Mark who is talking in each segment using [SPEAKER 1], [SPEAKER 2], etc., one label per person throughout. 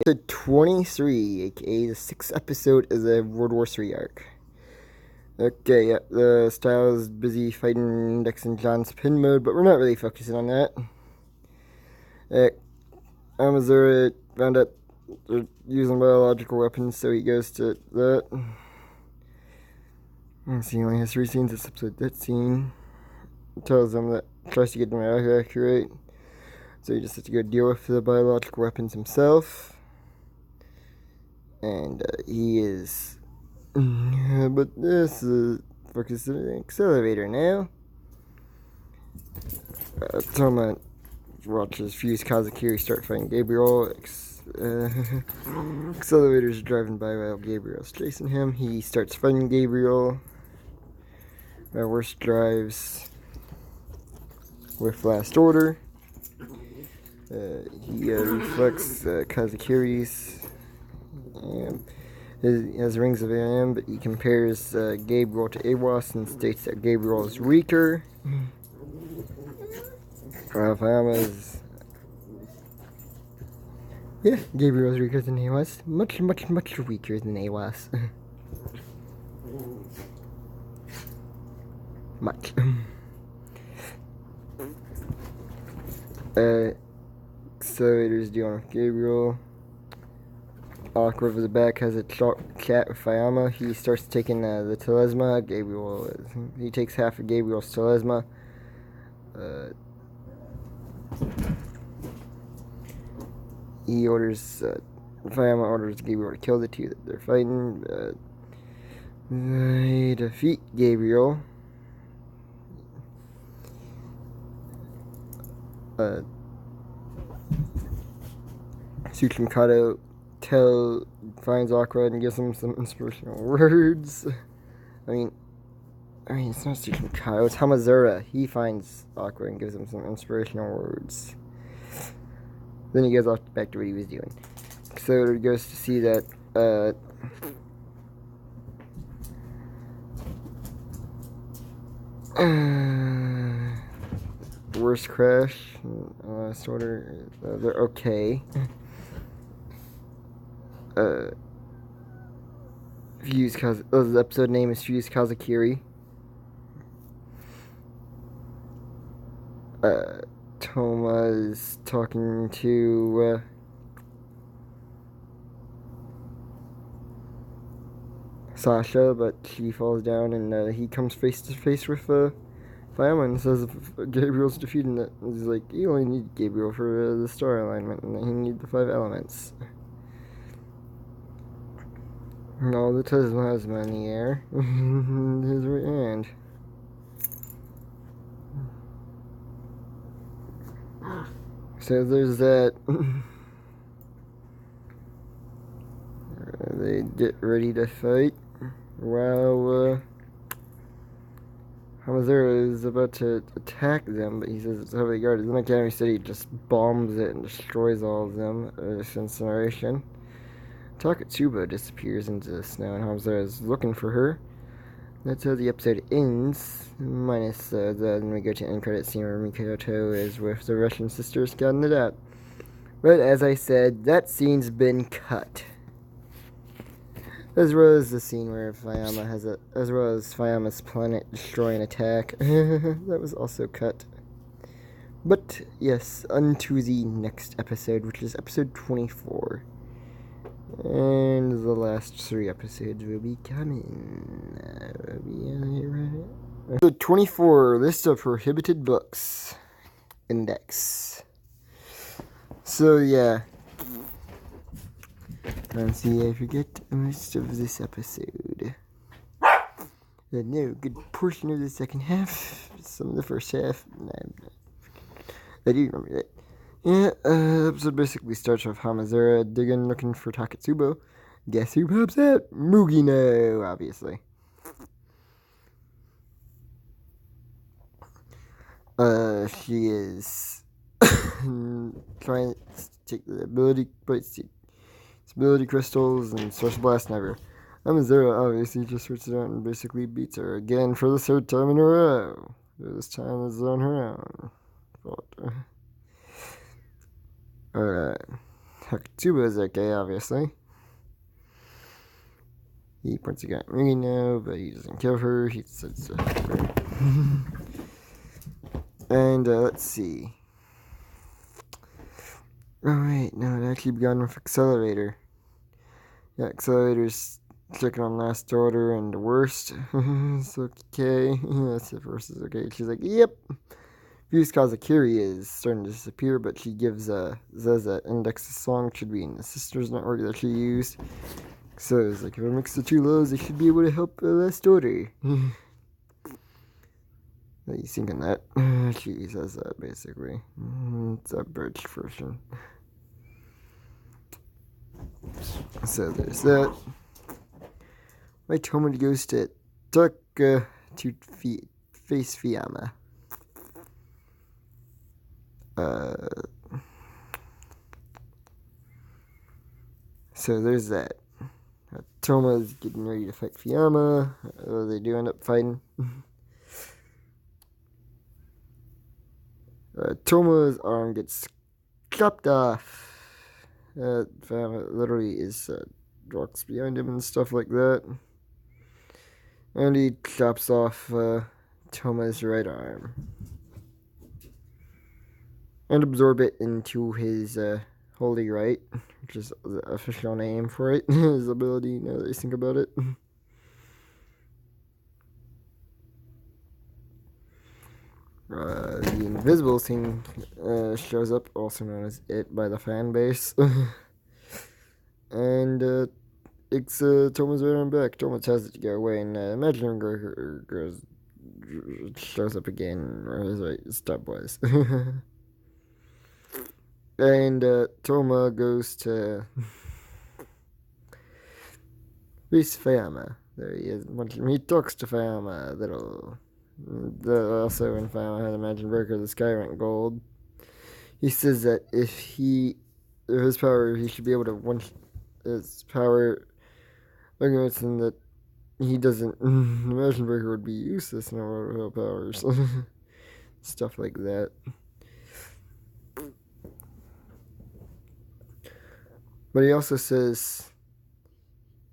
[SPEAKER 1] Episode 23, aka the 6th episode of the World War III arc. Okay, yeah, the Style is busy fighting Dex and John's pin mode, but we're not really focusing on that. Amazura found out they're using biological weapons, so he goes to that. He only has 3 scenes this episode. That scene tells them that tries to get them accurate, so he just has to go deal with the biological weapons himself. And he is. But this is focused on the accelerator now. Toma watches Fuse Kazakiri start fighting Gabriel. Accelerators are driving by while Gabriel's chasing him. He starts fighting Gabriel. Worst drives with Last Order. He reflects Kazakiri's. He has rings of AM, but he compares Gabriel to Awas and states that Gabriel is weaker. Fayama is... Yeah, Gabriel is weaker than Awas. Much weaker than Awas. Much. Accelerators dealing with Gabriel. Awkward over the back has a chat with Fayama. He starts taking the Telesma. He takes half of Gabriel's Telesma. Fayama orders Gabriel to kill the two that they're fighting. They defeat Gabriel. Tsuchimikado finds Aqua and gives him some inspirational words. I mean, it's not Tsuchimikado, it's Hamazura. He finds Aqua and gives him some inspirational words. Then he goes off back to what he was doing. So he goes to see that worst crash. Last Order. They're okay. The episode name is Fuse Kazakiri. Toma is talking to Sasha, but she falls down, and he comes face to face with Fayama and says if Gabriel's defeating it. He's like, you only need Gabriel for the star alignment, and you need the 5 elements. And all the Tesla has in the air. His right hand. So there's that. They get ready to fight while Hamazura is about to attack them, but he says it's heavily guarded. Then Academy City just bombs it and destroys all of them. It's incineration. Takatsuba disappears into the snow, and Hamazura is looking for her. That's how the episode ends, minus then we go to end credit scene where Mikoto is with the Russian sisters scouting it out. But as I said, that scene's been cut. As well as the scene where as well as Fayama's planet destroying attack. That was also cut. But yes, on to the next episode, which is episode 24. And the last 3 episodes will be coming. Episode 24, list of prohibited books. Index. So yeah. Let's see, I forget most of this episode. No, good portion of the second half. Some of the first half. I do remember that. Yeah, the episode basically starts with Hamazura digging, looking for Takatsubo. Guess who pops out? Mugino, obviously. She is trying to take the ability crystals and Source Blast never. Hamazura obviously just sorts it out and basically beats her again for the 3rd time in a row. This time is on her own fault. Alright. Takatsuba is okay, obviously. He points a gun at Mugino, but he doesn't kill her. He says, and let's see. Oh wait, no, it actually began with Accelerator. Yeah, Accelerator's checking on Last Order and the worst. It's okay. That's the first is okay. She's like, yep. Fuse Kazakiri is starting to disappear, but she says that Index's song should be in the Sisters Network that she used. So it's like, if I mix the two lows, they should be able to help Last Order. He's thinking that. She says that, basically. It's a bridge version. So there's that. My Tomid goes to Taka to face Fiamma. So there's that. Toma's getting ready to fight Fiamma. They do end up fighting. Toma's arm gets chopped off. Fiamma literally is rocks behind him and stuff like that. And he chops off Toma's right arm. And absorb it into his Holy Right, which is the official name for it. His ability, now that I think about it. The Invisible Thing shows up, also known as It by the fan base. And it's Thomas right on back. Thomas has it to go away, and Imaginary Girl shows up again, or his right step was. And Toma goes to face Fiamma. There he is. He talks to Fiamma a little. Also, when Fiamma had Imagine Breaker, the sky went gold. He says that if his power, he should be able to his power arguments, and that he doesn't. Imagine Breaker would be useless in our powers. Stuff like that. But he also says,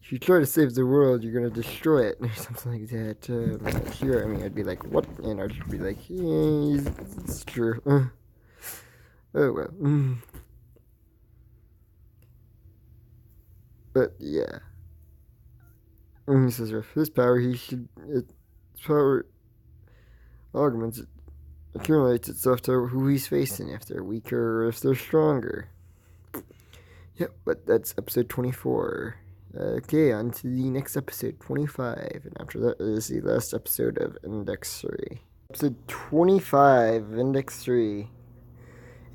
[SPEAKER 1] if you try to save the world, you're going to destroy it, or something like that. I'm not sure. I mean, I'd be like, what? And I'd be like, yeah, it's true. Oh, well. But, yeah. And he says, with his power, its power augments, it accumulates itself to who he's facing, if they're weaker or if they're stronger. Yep, but that's episode 24. Okay, on to the next episode, 25. And after that is the last episode of Index 3. Episode 25 of Index 3.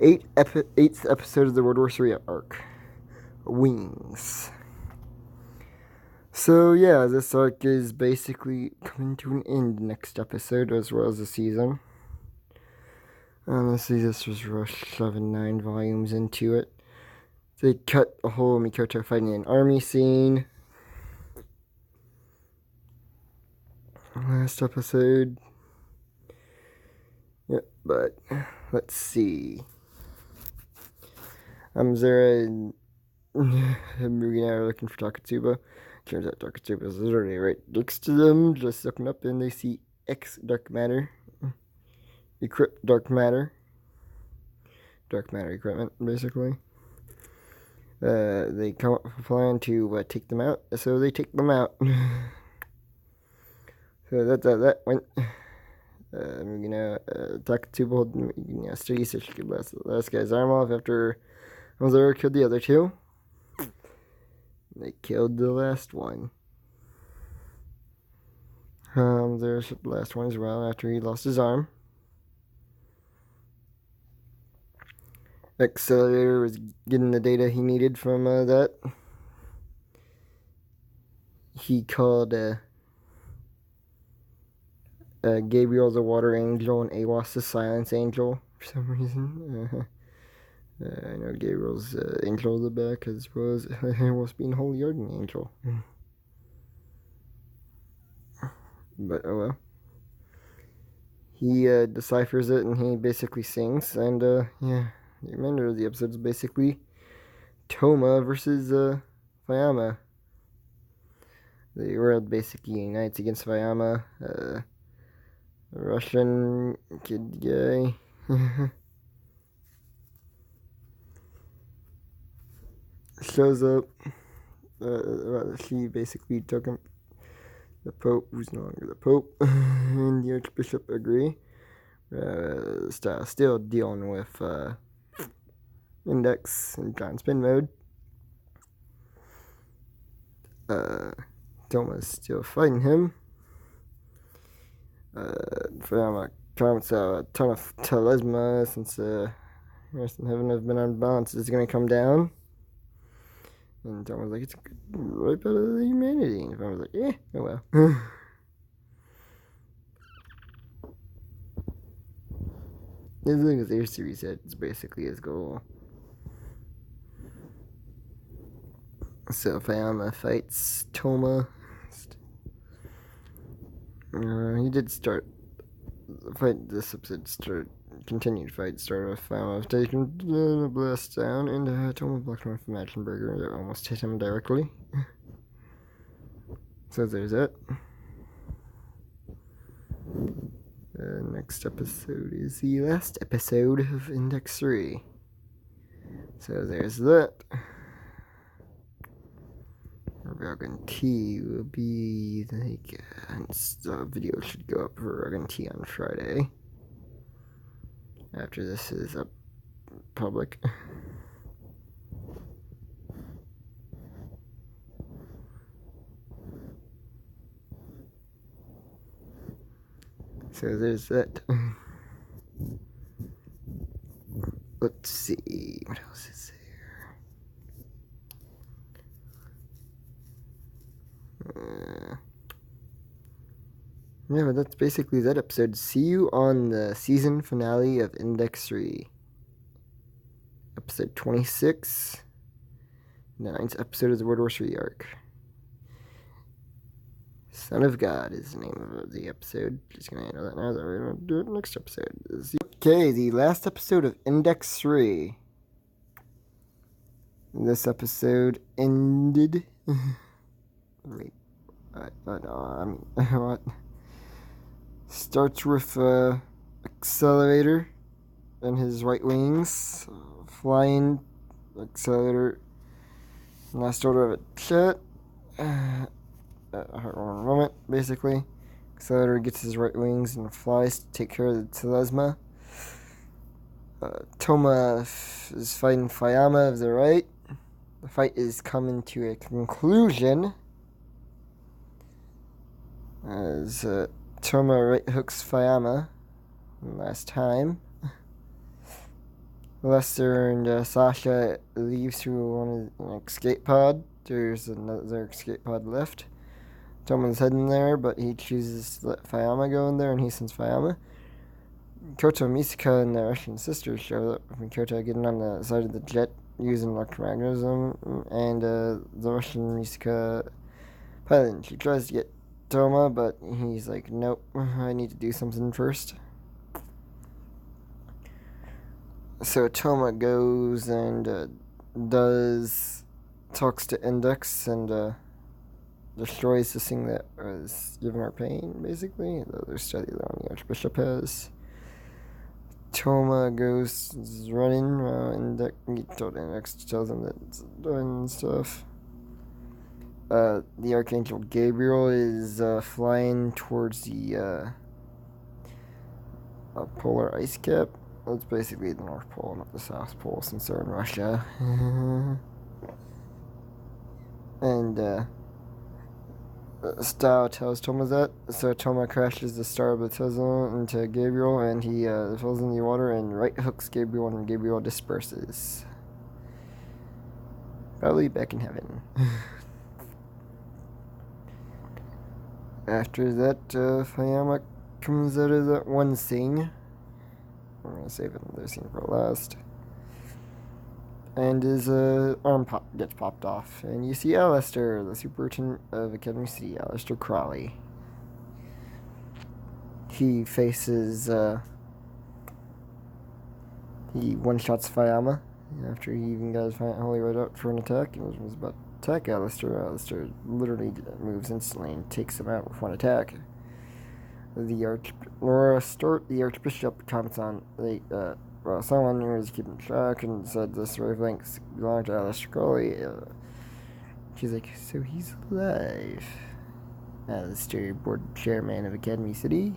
[SPEAKER 1] Eighth episode of the World War III arc. Wings. So, yeah, this arc is basically coming to an end next episode, as well as the season. Honestly, this was rushed 7-9 volumes into it. They cut a whole Mikoto fighting an army scene. Last episode. Yep, but let's see. Zara and Mugi are looking for Takatsuba. Turns out Takatsuba is literally right next to them, just looking up, and they see X Dark Matter. Dark Matter equipment, basically. They come up with a plan to take them out, so they take them out. So that went. Takatsuba holding steady so she could blast the last guy's arm off after Zara killed the other two. They killed the last one. Zara shot the last one as well after he lost his arm. Accelerator was getting the data he needed from that. He called Gabriel the Water Angel and Awas the Silence Angel for some reason. I know Gabriel's Angel of the Back as well as Awas being Holy Arden Angel. But oh well. He deciphers it and he basically sings, and yeah. The remainder of the episode is basically Toma versus Fayama. The world basically unites against Fayama. Russian kid guy. Shows up. She basically took him. The Pope, who's no longer the Pope, and the Archbishop agree. Still dealing with Index and John Spin mode. Toma's still fighting him. Fayama comments a ton of telisma since Rest in Heaven have been unbalanced. Is going to come down. And Toma's like, it's right out of the humanity. And Fayama's like, yeah, oh well. As long as their series hit, it's basically his goal. So Fayama fights Toma. He did start the fight. This episode continued fight started with Fayama taking the blast down, and Toma blocked one from Matchenberger that almost hit him directly. So there's it. Next episode is the last episode of Index 3. So there's that. Rogan T will be like the video should go up for Rogan T on Friday after this is up public. So there's that. Let's see what else is there. Yeah, but that's basically that episode. See you on the season finale of Index 3. Episode 26. The 9th episode of the World War III arc. Son of God is the name of the episode. Just gonna handle that now. That we're gonna do it next episode. Okay, the last episode of Index 3. This episode ended. Wait. What? Starts with Accelerator and his right wings flying. Accelerator. Last order of a shot. One moment, basically. Accelerator gets his right wings and flies to take care of the telisma. Toma is fighting Fayama of the right. The fight is coming to a conclusion as Toma right hooks Fayama last time. Lester and Sasha leave through an escape pod. There's another escape pod left. Toma's heading there, but he chooses to let Fayama go in there, and he sends Fayama. Koto, Misaka, and the Russian sisters show up, with Koto getting on the side of the jet using electromagnetism, and the Russian Misaka pilot. She tries to get Toma, but he's like, nope, I need to do something first. So Toma goes and talks to Index and destroys this thing that was giving her pain, basically. The other study that the Archbishop has. Toma goes running, Index tells him that it's doing stuff. The Archangel Gabriel is flying towards the polar ice cap. That's basically the North Pole, not the South Pole, since they're in Russia. And Style tells Toma that, so Toma crashes the Star of Baptism into Gabriel, and he falls in the water and right hooks Gabriel, and Gabriel disperses. Probably back in heaven. After that, Fayama comes out of that one scene. I'm gonna save another scene for last. And his arm gets popped off. And you see Alistair, the superintendent of Academy City, Alistair Crawley. He faces, he one-shots Fayama After he even got his holy right up for an attack and was about to attack Alistair literally moves instantly and takes him out with one attack. The Archbishop comments on someone who was keeping track and said this wavelength belonged to Alistair Crowley. She's like, so he's alive. Alistair, board chairman of Academy City.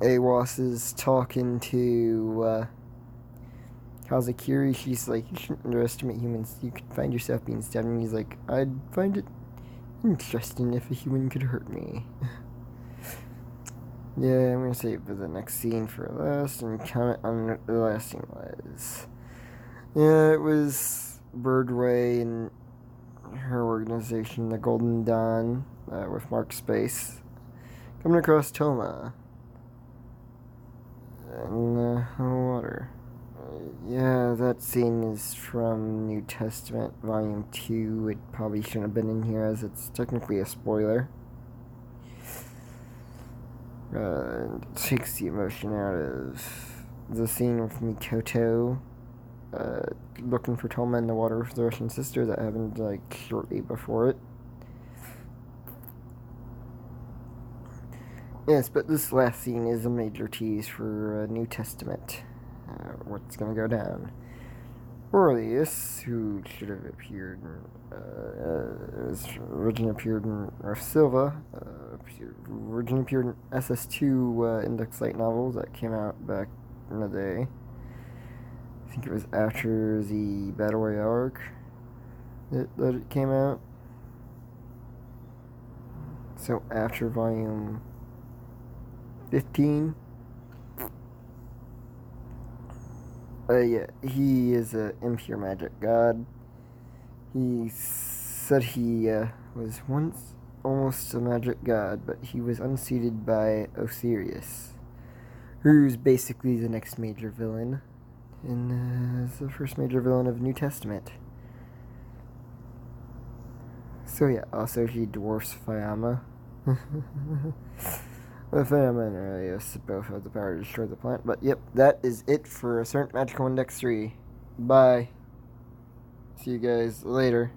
[SPEAKER 1] Awas is talking to Kazakiri. She's like, you shouldn't underestimate humans. You could find yourself being stabbed. And he's like, I'd find it interesting if a human could hurt me. Yeah, I'm gonna save the next scene for last and comment on what the last scene was. Yeah, it was Birdway and her organization, the Golden Dawn, with Mark Space, coming across Toma in the water. Yeah, that scene is from New Testament, Volume 2. It probably shouldn't have been in here as it's technically a spoiler. It takes the emotion out of the scene with Mikoto looking for Toma in the water with the Russian sister that happened like shortly before it. Yes, but this last scene is a major tease for New Testament. What's gonna go down. Aurelius, who should have appeared originally appeared in Silva, originally appeared in SS2 Index Light novels that came out back in the day. I think it was after the Battle Royale arc that it came out. So after volume 15. Yeah, he is an impure magic god. He said he was once almost a magic god, but he was unseated by Osiris, who's basically the next major villain, and the first major villain of New Testament. So yeah, also he dwarfs Fayama. Fayama and Aurelius both have the power to destroy the planet, but yep, that is it for Certain Magical Index 3. Bye. See you guys later.